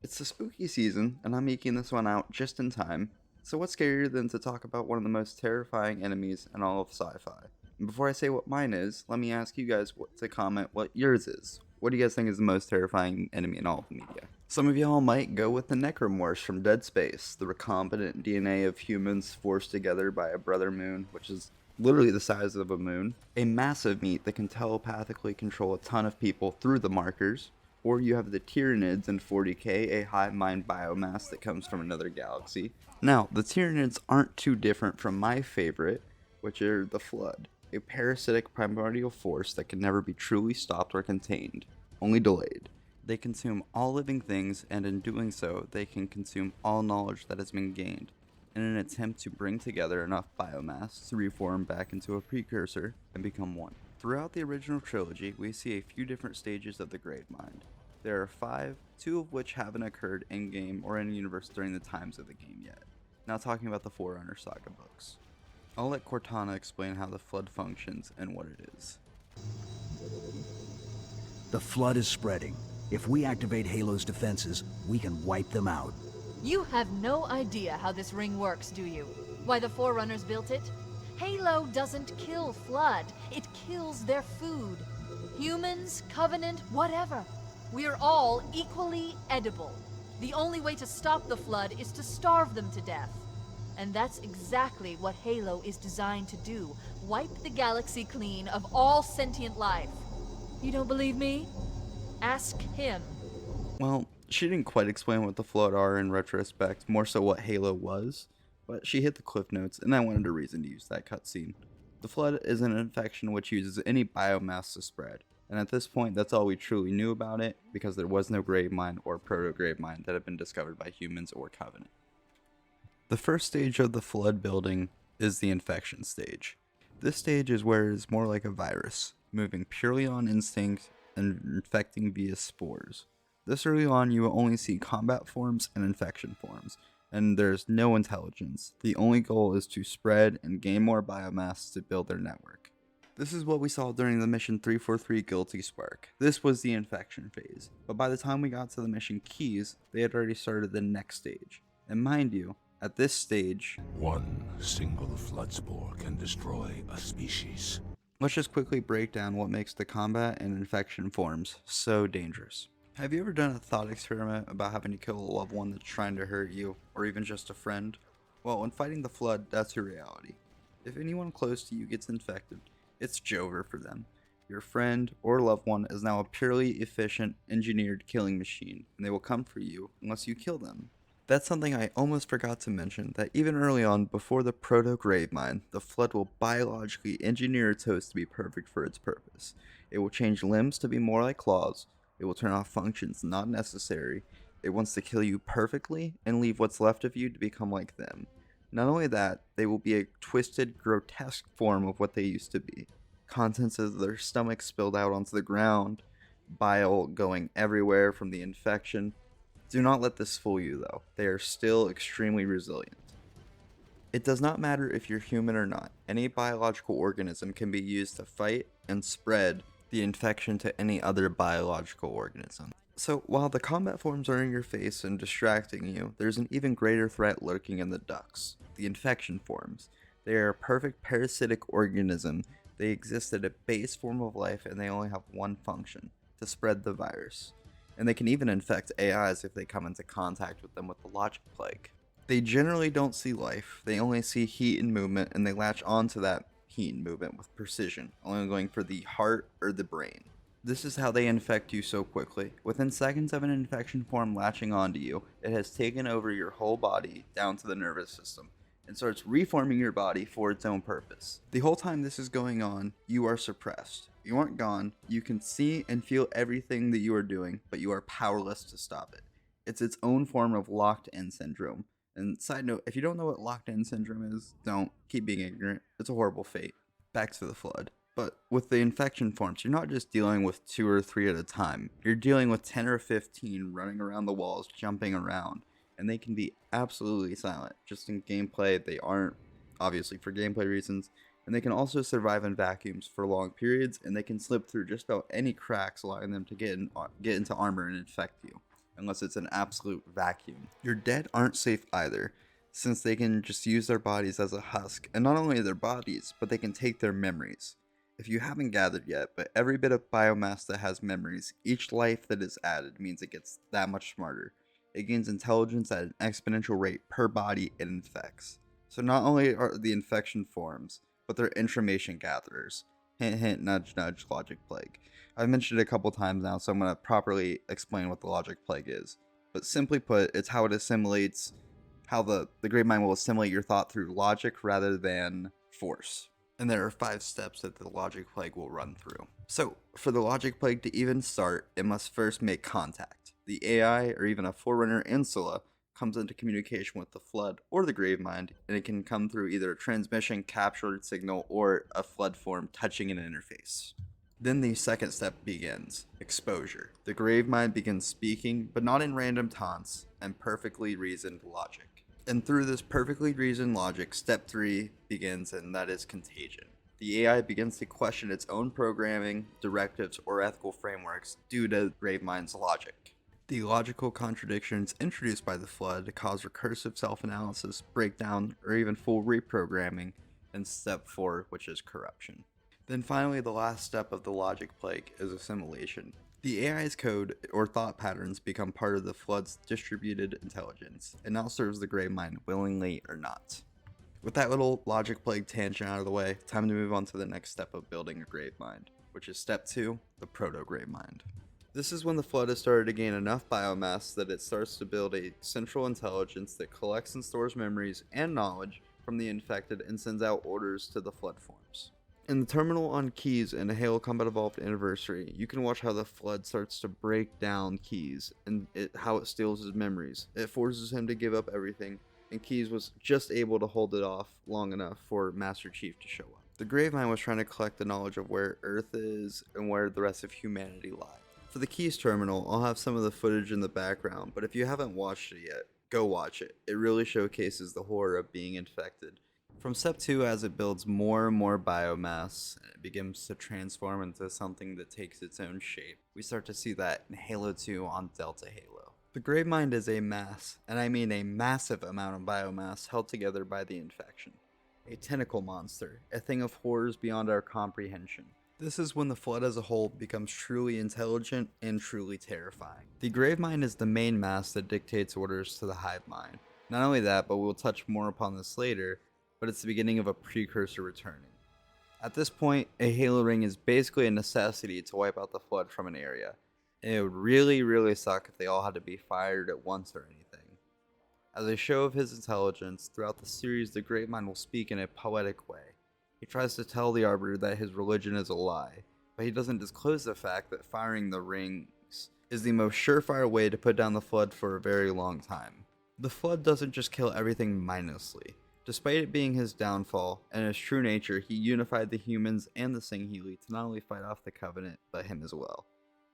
It's the spooky season, and I'm making this one out just in time. So, what's scarier than to talk about one of the most terrifying enemies in all of sci fi? And before I say what mine is, let me ask you guys to comment what yours is. What do you guys think is the most terrifying enemy in all of media? Some of y'all might go with the Necromorphs from Dead Space, the recombinant DNA of humans forced together by a brother moon, which is literally the size of a moon. A massive meat that can telepathically control a ton of people through the markers. Or you have the Tyranids in 40k, a hive mind biomass that comes from another galaxy. Now, the Tyranids aren't too different from my favorite, which are the Flood, a parasitic primordial force that can never be truly stopped or contained, only delayed. They consume all living things, and in doing so, they can consume all knowledge that has been gained, in an attempt to bring together enough biomass to reform back into a precursor and become one. Throughout the original trilogy, we see a few different stages of the Gravemind. There are 5, 2 of which haven't occurred in-game or in-universe during the times of the game yet. Now talking about the Forerunner Saga books. I'll let Cortana explain how the Flood functions and what it is. The Flood is spreading. If we activate Halo's defenses, we can wipe them out. You have no idea how this ring works, do you? Why the Forerunners built it? Halo doesn't kill Flood, it kills their food. Humans, Covenant, whatever. We're all equally edible. The only way to stop the Flood is to starve them to death. And that's exactly what Halo is designed to do. Wipe the galaxy clean of all sentient life. You don't believe me? Ask him. Well, she didn't quite explain what the Flood are in retrospect, more so what Halo was, but she hit the cliff notes, and I wanted a reason to use that cutscene. The Flood is an infection which uses any biomass to spread, and at this point that's all we truly knew about it, because there was no Gravemind or Proto-Gravemind that had been discovered by humans or Covenant. The first stage of the Flood building is the infection stage. This stage is where it is more like a virus, moving purely on instinct and infecting via spores. This early on, you will only see combat forms and infection forms, and there's no intelligence. The only goal is to spread and gain more biomass to build their network. This is what we saw during the mission 343 Guilty Spark. This was the infection phase, but by the time we got to the mission Keys, they had already started the next stage. And mind you, at this stage, one single flood spore can destroy a species. Let's just quickly break down what makes the combat and infection forms so dangerous. Have you ever done a thought experiment about having to kill a loved one that's trying to hurt you, or even just a friend? Well, when fighting the Flood, that's your reality. If anyone close to you gets infected, it's Jover for them. Your friend or loved one is now a purely efficient, engineered killing machine, and they will come for you unless you kill them. That's something I almost forgot to mention, that even early on, before the Proto-Gravemind, the Flood will biologically engineer its host to be perfect for its purpose. It will change limbs to be more like claws. It will turn off functions not necessary. It wants to kill you perfectly and leave what's left of you to become like them. Not only that, they will be a twisted, grotesque form of what they used to be. Contents of their stomach spilled out onto the ground, bile going everywhere from the infection. Do not let this fool you though, they are still extremely resilient. It does not matter if you're human or not, any biological organism can be used to fight and spread the infection to any other biological organism. So while the combat forms are in your face and distracting you, there's an even greater threat lurking in the ducts, the infection forms. They are a perfect parasitic organism. They exist at a base form of life and they only have one function, to spread the virus. And they can even infect AIs if they come into contact with them with the logic plague. They generally don't see life, they only see heat and movement, and they latch onto that heat and movement with precision, only going for the heart or the brain. This is how they infect you so quickly. Within seconds of an infection form latching onto you, it has taken over your whole body down to the nervous system, and starts reforming your body for its own purpose. The whole time this is going on, you are suppressed. You aren't gone, you can see and feel everything that you are doing, but you are powerless to stop it. It's its own form of locked-in syndrome. And side note, if you don't know what locked-in syndrome is, don't. Keep being ignorant. It's a horrible fate. Back to the Flood. But with the infection forms, you're not just dealing with 2 or 3 at a time. You're dealing with 10 or 15 running around the walls, jumping around. And they can be absolutely silent. Just in gameplay, they aren't, obviously for gameplay reasons. And they can also survive in vacuums for long periods, and they can slip through just about any cracks, allowing them to get into armor and infect you. unless it's an absolute vacuum. Your dead aren't safe either, since they can just use their bodies as a husk, and not only their bodies, but they can take their memories. If you haven't gathered yet, but every bit of biomass that has memories, each life that is added means it gets that much smarter. It gains intelligence at an exponential rate per body it infects. So not only are the infection forms, but they're information gatherers. Hint hint, nudge nudge, logic plague. I've mentioned it a couple times now, so I'm going to properly explain what the logic plague is. But simply put, it's how it assimilates, how the Grave Mind will assimilate your thought through logic rather than force. And there are 5 steps that the logic plague will run through. So, for the logic plague to even start, it must first make contact. The AI, or even a Forerunner Insula, comes into communication with the Flood or the Grave Mind, and it can come through either a transmission, captured signal, or a Flood form touching an interface. Then the second step begins, exposure. The Grave Mind begins speaking, but not in random taunts, and perfectly reasoned logic. And through this perfectly reasoned logic, step 3 begins, and that is contagion. The AI begins to question its own programming, directives, or ethical frameworks due to Grave Mind's logic. The logical contradictions introduced by the Flood cause recursive self-analysis, breakdown, or even full reprogramming in step 4, which is corruption. Then finally, the last step of the logic plague is assimilation. The AI's code or thought patterns become part of the Flood's distributed intelligence, and now serves the Grave Mind willingly or not. With that little logic plague tangent out of the way, time to move on to the next step of building a Grave Mind, which is step 2, the Proto-Grave Mind. This is when the Flood has started to gain enough biomass that it starts to build a central intelligence that collects and stores memories and knowledge from the infected and sends out orders to the Flood forms. In the terminal on Keyes in a Halo Combat Evolved Anniversary, you can watch how the Flood starts to break down Keyes and how it steals his memories. It forces him to give up everything, and Keyes was just able to hold it off long enough for Master Chief to show up. The Gravemind was trying to collect the knowledge of where Earth is and where the rest of humanity lies. For the Keyes terminal, I'll have some of the footage in the background, but if you haven't watched it yet, go watch it. It really showcases the horror of being infected. From step 2, as it builds more and more biomass, and it begins to transform into something that takes its own shape, we start to see that in Halo 2 on Delta Halo. The Gravemind is a mass, and I mean a massive amount of biomass held together by the infection. A tentacle monster, a thing of horrors beyond our comprehension. This is when the Flood as a whole becomes truly intelligent and truly terrifying. The Gravemind is the main mass that dictates orders to the Hive Mind. Not only that, but we'll touch more upon this later, but it's the beginning of a precursor returning. At this point, a Halo ring is basically a necessity to wipe out the Flood from an area, and it would really suck if they all had to be fired at once or anything. As a show of his intelligence, throughout the series the Gravemind will speak in a poetic way. He tries to tell the Arbiter that his religion is a lie, but he doesn't disclose the fact that firing the rings is the most surefire way to put down the Flood for a very long time. The Flood doesn't just kill everything mindlessly. Despite it being his downfall and his true nature, he unified the humans and the Singhili to not only fight off the Covenant, but him as well.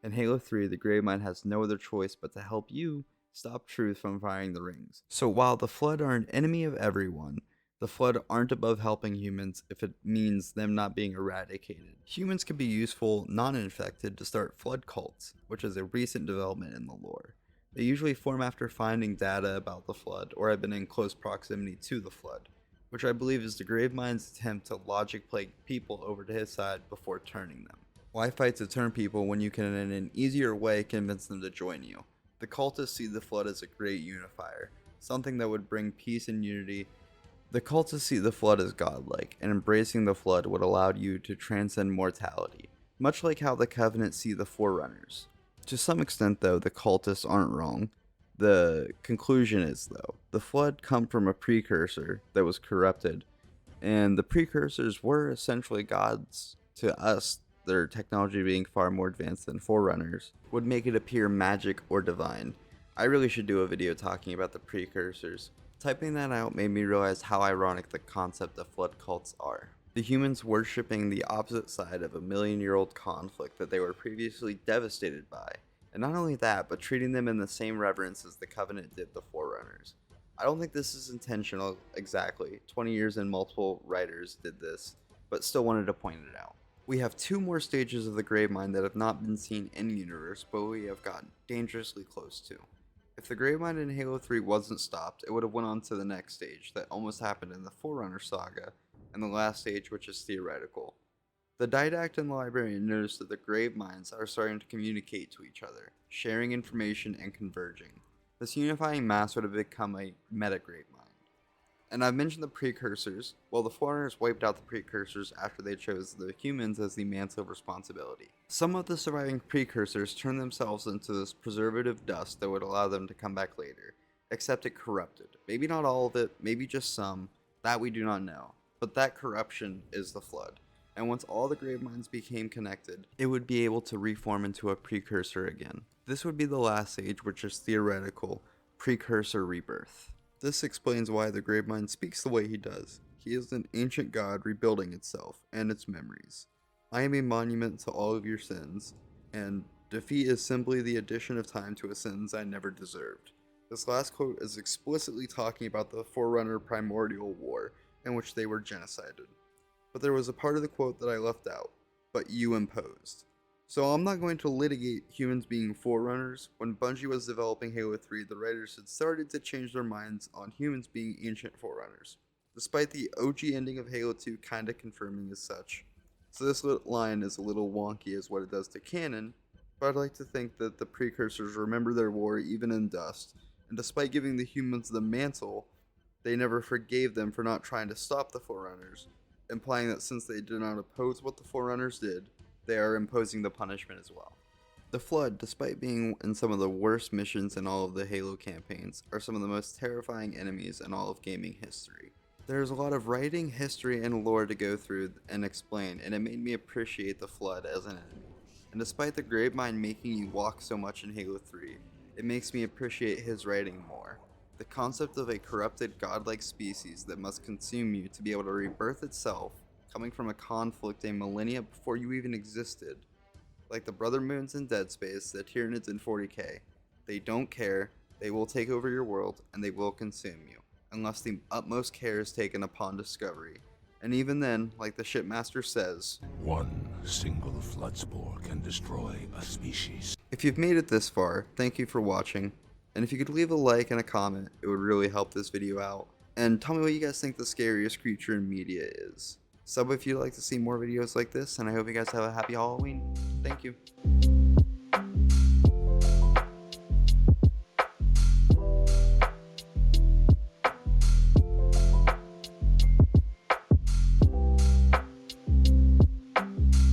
In Halo 3, the Gravemind has no other choice but to help you stop Truth from firing the rings. So while the Flood are an enemy of everyone, the Flood aren't above helping humans if it means them not being eradicated. Humans can be useful, non-infected, to start Flood cults, which is a recent development in the lore. They usually form after finding data about the Flood or have been in close proximity to the Flood, which I believe is the Gravemind's attempt to logic plague people over to his side before turning them. Why fight to turn people when you can in an easier way convince them to join you? The cultists see the Flood as a great unifier, something that would bring peace and unity. The cultists see the Flood as godlike, and embracing the Flood would allow you to transcend mortality, much like how the Covenant see the Forerunners. To some extent, though, the cultists aren't wrong. The conclusion is, though, the Flood come from a precursor that was corrupted, and the precursors were essentially gods to us. Their technology being far more advanced than Forerunners would make it appear magic or divine. I really should do a video talking about the precursors. Typing that out made me realize how ironic the concept of Flood cults are. The humans worshipping the opposite side of a million-year-old conflict that they were previously devastated by. And not only that, but treating them in the same reverence as the Covenant did the Forerunners. I don't think this is intentional exactly. 20 years and multiple writers did this, but still wanted to point it out. We have 2 more stages of the Gravemind that have not been seen in universe, but we have gotten dangerously close to. If the Gravemind in Halo 3 wasn't stopped, it would have went on to the next stage that almost happened in the Forerunner saga, and the last stage, which is theoretical. The Didact and the Librarian notice that the Graveminds are starting to communicate to each other, sharing information and converging. This unifying mass would have become a meta-Gravemind. And I've mentioned the Precursors. Well, the Forerunners wiped out the Precursors after they chose the humans as the mantle of responsibility. Some of the surviving Precursors turned themselves into this preservative dust that would allow them to come back later, except it corrupted. Maybe not all of it, maybe just some, that we do not know. But that corruption is the Flood. And once all the Graveminds became connected, it would be able to reform into a Precursor again. This would be the last stage, which is theoretical, Precursor Rebirth. This explains why the Gravemind speaks the way he does. He is an ancient god rebuilding itself and its memories. I am a monument to all of your sins, and defeat is simply the addition of time to a sentence I never deserved. This last quote is explicitly talking about the Forerunner Primordial War, in which they were genocided. But there was a part of the quote that I left out, but you imposed. So I'm not going to litigate humans being Forerunners. When Bungie was developing Halo 3, the writers had started to change their minds on humans being ancient Forerunners, despite the OG ending of Halo 2 kinda confirming as such. So this line is a little wonky as what it does to canon, but I'd like to think that the Precursors remember their war even in dust, and despite giving the humans the mantle, they never forgave them for not trying to stop the Forerunners, implying that since they did not oppose what the Forerunners did, they are imposing the punishment as well. The Flood, despite being in some of the worst missions in all of the Halo campaigns, are some of the most terrifying enemies in all of gaming history. There's a lot of writing, history, and lore to go through and explain, and it made me appreciate the Flood as an enemy. And despite the Gravemind making you walk so much in Halo 3, it makes me appreciate his writing more. The concept of a corrupted godlike species that must consume you to be able to rebirth itself, coming from a conflict a millennia before you even existed. Like the Brother Moons in Dead Space, the Tyranids in 40k. They don't care, they will take over your world, and they will consume you, unless the utmost care is taken upon discovery. And even then, like the Shipmaster says, One single flood spore can destroy a species. if you've made it this far, thank you for watching. And if you could leave a like and a comment, it would really help this video out. And tell me what you guys think the scariest creature in media is. Sub if you'd like to see more videos like this, and I hope you guys have a happy Halloween. Thank you.